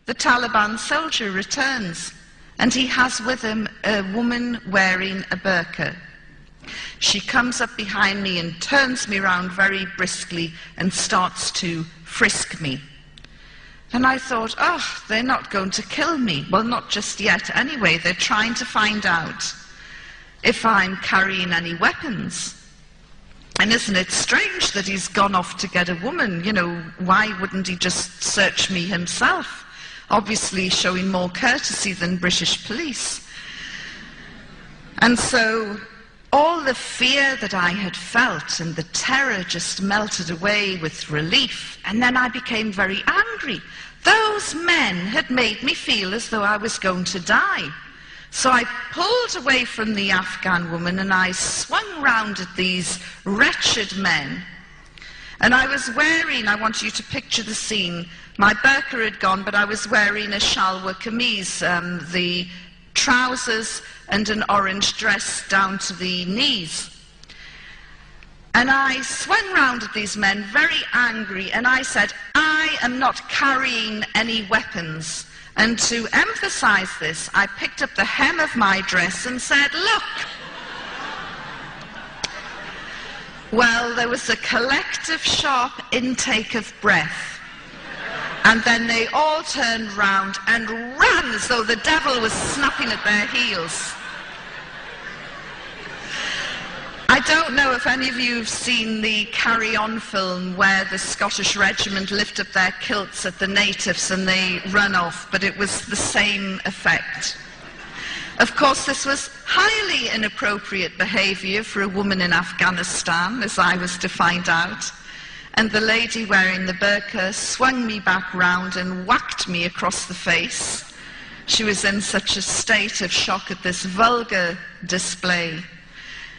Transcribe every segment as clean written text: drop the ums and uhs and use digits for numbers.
the Taliban soldier returns, and he has with him a woman wearing a burqa. She comes up behind me and turns me around very briskly and starts to frisk me. And I thought, oh, they're not going to kill me. Well, not just yet. Anyway, they're trying to find out if I'm carrying any weapons. And isn't it strange that he's gone off to get a woman? You know, why wouldn't he just search me himself? Obviously showing more courtesy than British police. And so all the fear that I had felt and the terror just melted away with relief. And then I became very angry. Those men had made me feel as though I was going to die. So I pulled away from the Afghan woman and I swung round at these wretched men. And I was wearing, I want you to picture the scene, my burqa had gone, but I was wearing a shalwar kameez, the trousers and an orange dress down to the knees. And I swung round at these men, very angry, and I said, I am not carrying any weapons. And to emphasize this, I picked up the hem of my dress and said, look. Well, there was a collective sharp intake of breath. And then they all turned round and ran as though the devil was snapping at their heels. I don't know if any of you have seen the Carry On film where the Scottish regiment lift up their kilts at the natives and they run off, but it was the same effect. Of course, this was highly inappropriate behaviour for a woman in Afghanistan, as I was to find out. And the lady wearing the burqa swung me back round and whacked me across the face. She was in such a state of shock at this vulgar display.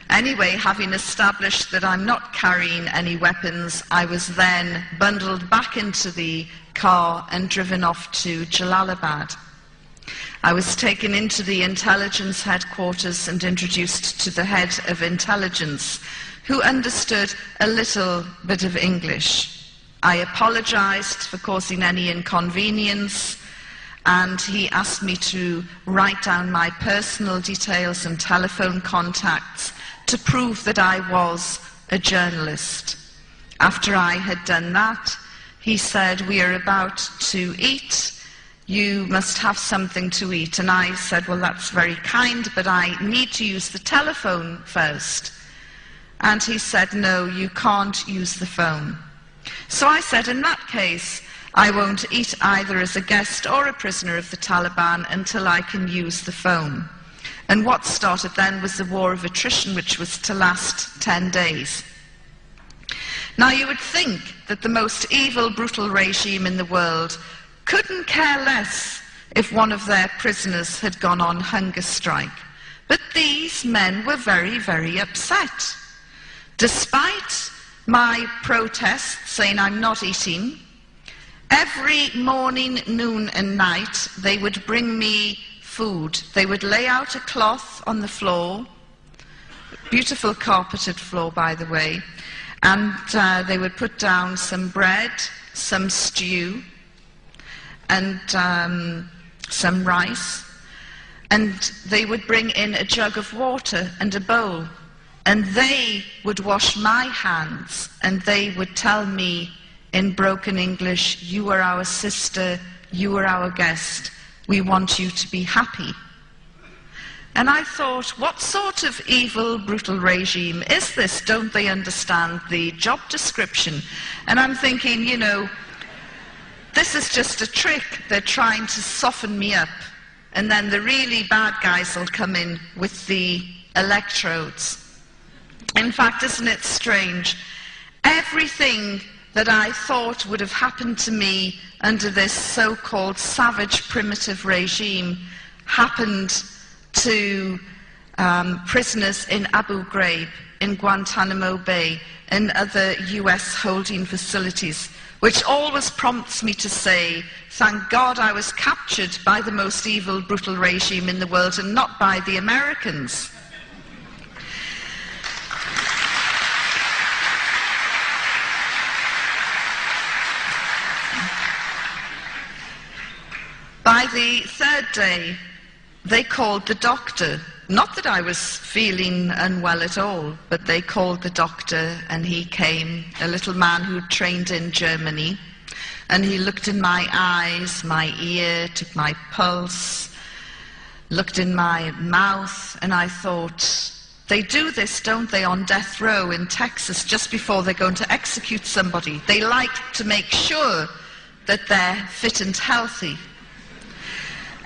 Anyway, having established that I'm not carrying any weapons, I was then bundled back into the car and driven off to Jalalabad. I was taken into the intelligence headquarters and introduced to the head of intelligence, who understood a little bit of English. I apologized for causing any inconvenience, and he asked me to write down my personal details and telephone contacts to prove that I was a journalist. After I had done that, he said, we are about to eat. You must have something to eat. And I said, well, that's very kind, but I need to use the telephone first. And he said, no, you can't use the phone. So I said, in that case, I won't eat either as a guest or a prisoner of the Taliban until I can use the phone. And what started then was the war of attrition, which was to last 10 days. Now, you would think that the most evil, brutal regime in the world couldn't care less if one of their prisoners had gone on hunger strike. But these men were very, very upset. Despite my protests saying I'm not eating, every morning, noon and night, they would bring me food. They would lay out a cloth on the floor, beautiful carpeted floor, by the way, and they would put down some bread, some stew, and some rice, and they would bring in a jug of water and a bowl, and they would wash my hands, and they would tell me in broken English, you are our sister, you are our guest, we want you to be happy. And I thought, what sort of evil, brutal regime is this? Don't they understand the job description? And I'm thinking, you know, this is just a trick. They're trying to soften me up. And then the really bad guys will come in with the electrodes. In fact, isn't it strange? Everything that I thought would have happened to me under this so-called savage primitive regime happened to prisoners in Abu Ghraib, in Guantanamo Bay, and other US holding facilities, which always prompts me to say, thank God I was captured by the most evil, brutal regime in the world and not by the Americans. By the third day, they called the doctor. Not that I was feeling unwell at all, but they called the doctor, and he came, a little man who trained in Germany, and he looked in my eyes, my ear, took my pulse, looked in my mouth, and I thought, they do this, don't they, on death row in Texas, just before they're going to execute somebody. They like to make sure that they're fit and healthy.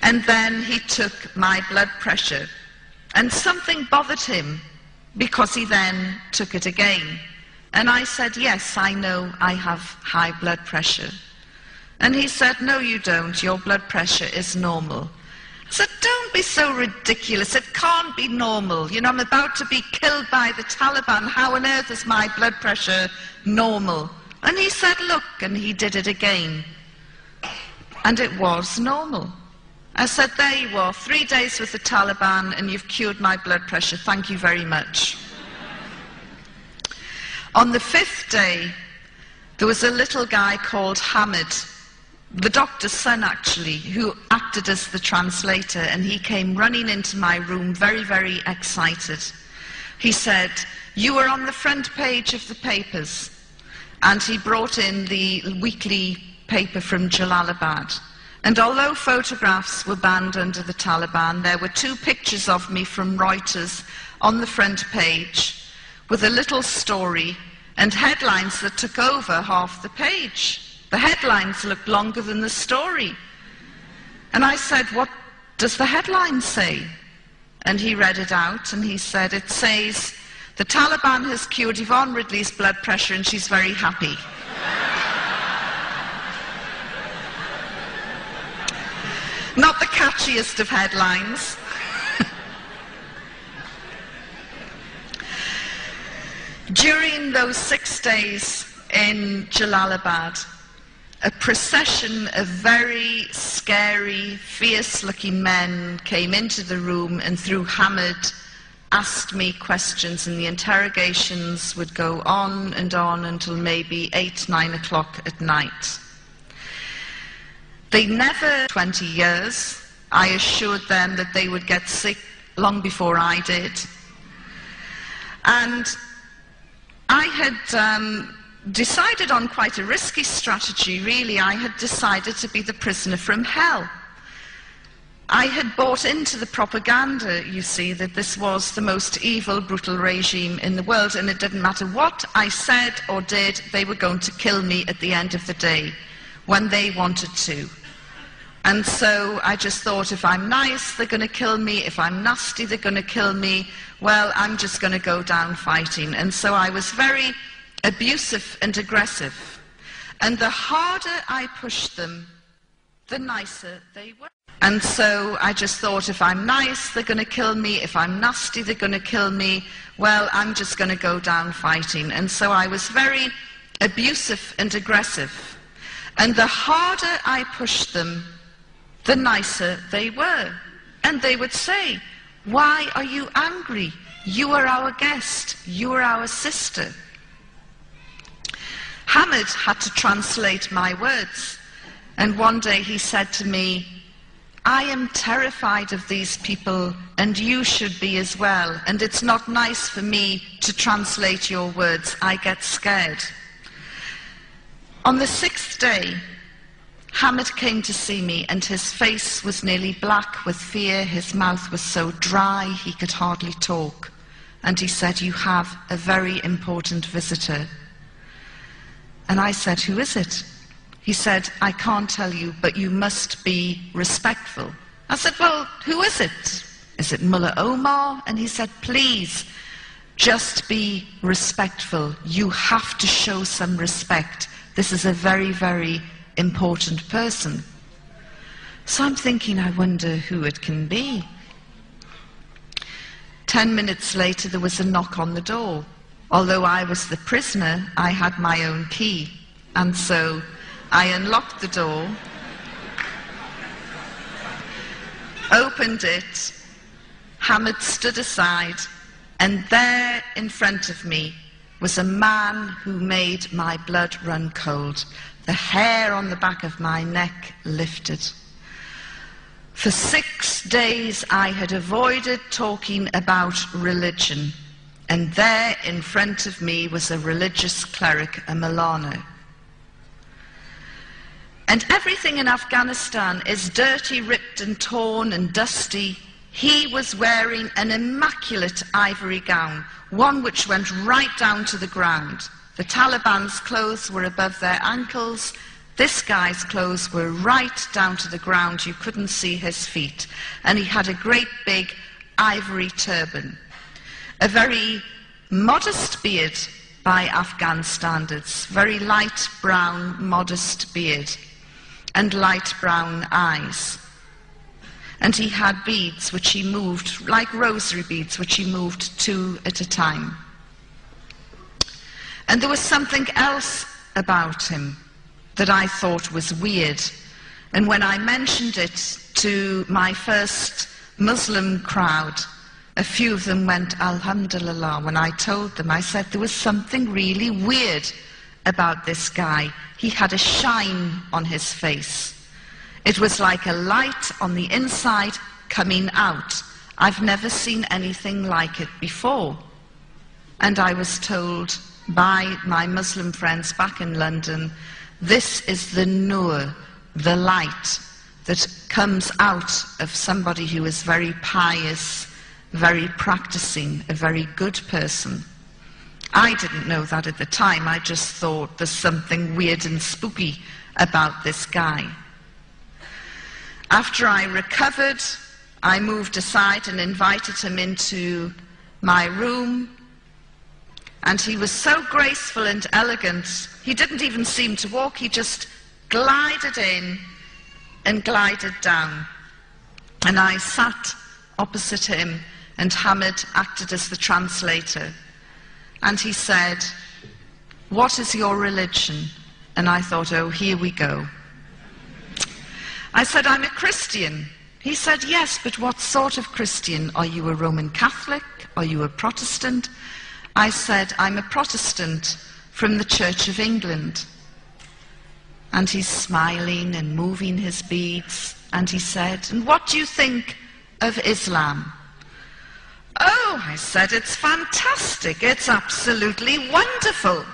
And then he took my blood pressure, and something bothered him, because he then took it again. And I said, yes, I know I have high blood pressure. And he said, no, you don't. Your blood pressure is normal. I said, don't be so ridiculous. It can't be normal. You know, I'm about to be killed by the Taliban. How on earth is my blood pressure normal? And he said, look, and he did it again. And it was normal. I said, there you are, 3 days with the Taliban, and you've cured my blood pressure. Thank you very much. On the 5th day, there was a little guy called Hamid, the doctor's son actually, who acted as the translator, and he came running into my room very, very excited. He said, you were on the front page of the papers. And he brought in the weekly paper from Jalalabad. And although photographs were banned under the Taliban, there were 2 pictures of me from Reuters on the front page with a little story and headlines that took over half the page. The headlines looked longer than the story. And I said, what does the headline say? And he read it out, and he said, it says, the Taliban has cured Yvonne Ridley's blood pressure and she's very happy. Not the catchiest of headlines. During those 6 days in Jalalabad, a procession of very scary, fierce-looking men came into the room, and through Hamid asked me questions, and the interrogations would go on until maybe 8, 9 o'clock at night. They never, 20 years, I assured them that they would get sick long before I did. And I had decided on quite a risky strategy, really. I had decided to be the prisoner from hell. I had bought into the propaganda, you see, that this was the most evil, brutal regime in the world, and it didn't matter what I said or did, they were going to kill me at the end of the day, when they wanted to. And so I just thought, if I'm nice, they're going to kill me. If I'm nasty, they're going to kill me. Well, I'm just going to go down fighting. And so I was very abusive and aggressive. And the harder I pushed them, the nicer they were. And so I just thought, if I'm nice, they're going to kill me. If I'm nasty, they're going to kill me. Well, I'm just going to go down fighting. And so I was very abusive and aggressive. And the harder I pushed them, the nicer they were. And they would say, why are you angry? You are our guest. You are our sister. Hamid had to translate my words. And one day he said to me, I am terrified of these people, and you should be as well. And it's not nice for me to translate your words. I get scared. On the 6th day, Hamid came to see me, and his face was nearly black with fear. His mouth was so dry he could hardly talk. And he said, you have a very important visitor. And I said, who is it? He said, I can't tell you, but you must be respectful. I said, well, who is it? Is it Mullah Omar? And he said, please, just be respectful. You have to show some respect. This is a very, very important person. So I'm thinking, I wonder who it can be. 10 minutes later, there was a knock on the door. Although I was the prisoner, I had my own key. And so I unlocked the door, opened it. Hamid stood aside, and there in front of me was a man who made my blood run cold. The hair on the back of my neck lifted. For 6 days I had avoided talking about religion, and there in front of me was a religious cleric, a Milano. And everything in Afghanistan is dirty, ripped and torn and dusty. He was wearing an immaculate ivory gown, one which went right down to the ground. The Taliban's clothes were above their ankles. This guy's clothes were right down to the ground. You couldn't see his feet. And he had a great big ivory turban. A very modest beard by Afghan standards. Very light brown, modest beard. And light brown eyes. And he had beads which he moved, like rosary beads, which he moved 2 at a time. And there was something else about him that I thought was weird. And when I mentioned it to my first Muslim crowd, a few of them went, Alhamdulillah. When I told them, I said there was something really weird about this guy. He had a shine on his face. It was like a light on the inside coming out. I've never seen anything like it before. And I was told by my Muslim friends back in London, this is the nur, the light that comes out of somebody who is very pious, very practicing, a very good person. I didn't know that at the time. I just thought there's something weird and spooky about this guy. After I recovered, I moved aside and invited him into my room. And he was so graceful and elegant, he didn't even seem to walk, he just glided in and glided down. And I sat opposite him, and Hamid acted as the translator. And he said, "What is your religion?" And I thought, oh, here we go. I said, "I'm a Christian." He said, "Yes, but what sort of Christian? Are you a Roman Catholic? Are you a Protestant?" I said, "I'm a Protestant from the Church of England." And he's smiling and moving his beads. And he said, "And what do you think of Islam?" "Oh," I said, "it's fantastic. It's absolutely wonderful."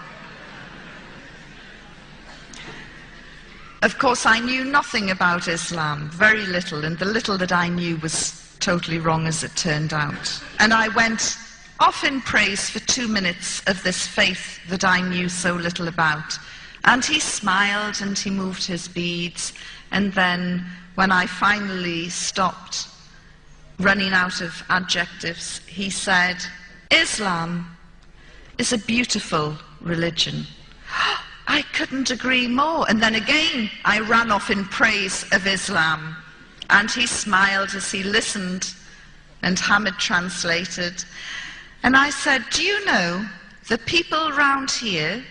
Of course, I knew nothing about Islam, very little, and the little that I knew was totally wrong as it turned out. And I went off in praise for 2 minutes of this faith that I knew so little about. And he smiled and he moved his beads. And then when I finally stopped running out of adjectives, he said, "Islam is a beautiful religion." I couldn't agree more. And then again, I ran off in praise of Islam. And he smiled as he listened, and Hamid translated. And I said, "Do you know, the people around here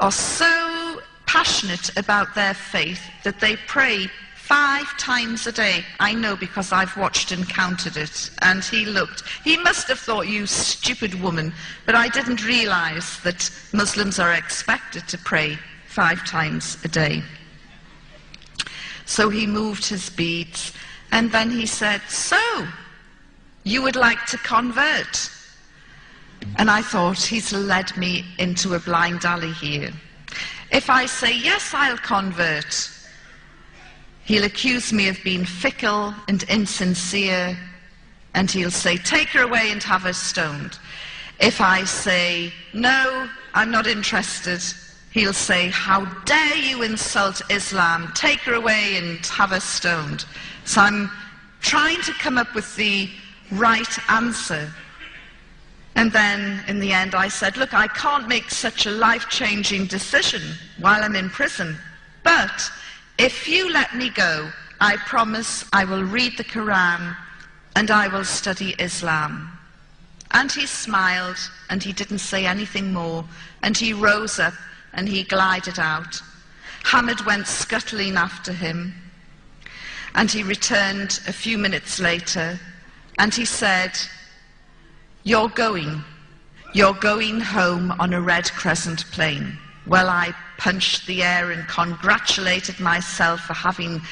are so passionate about their faith that they pray 5 times a day." I know because I've watched and counted it. And he looked. He must have thought, "You stupid woman." But I didn't realize that Muslims are expected to pray 5 times a day. So he moved his beads. And then he said, "So, you would like to convert?" And I thought, he's led me into a blind alley here. If I say, "Yes, I'll convert," he'll accuse me of being fickle and insincere, and he'll say, "Take her away and have her stoned." If I say, "No, I'm not interested," he'll say, "How dare you insult Islam? Take her away and have her stoned." So I'm trying to come up with the right answer. And then, in the end, I said, "Look, I can't make such a life-changing decision while I'm in prison. But if you let me go, I promise I will read the Quran and I will study Islam." And he smiled, and he didn't say anything more. And he rose up, and he glided out. Hamid went scuttling after him. And he returned a few minutes later, and he said, You're going home on a red crescent plane." Well, I punched the air and congratulated myself for having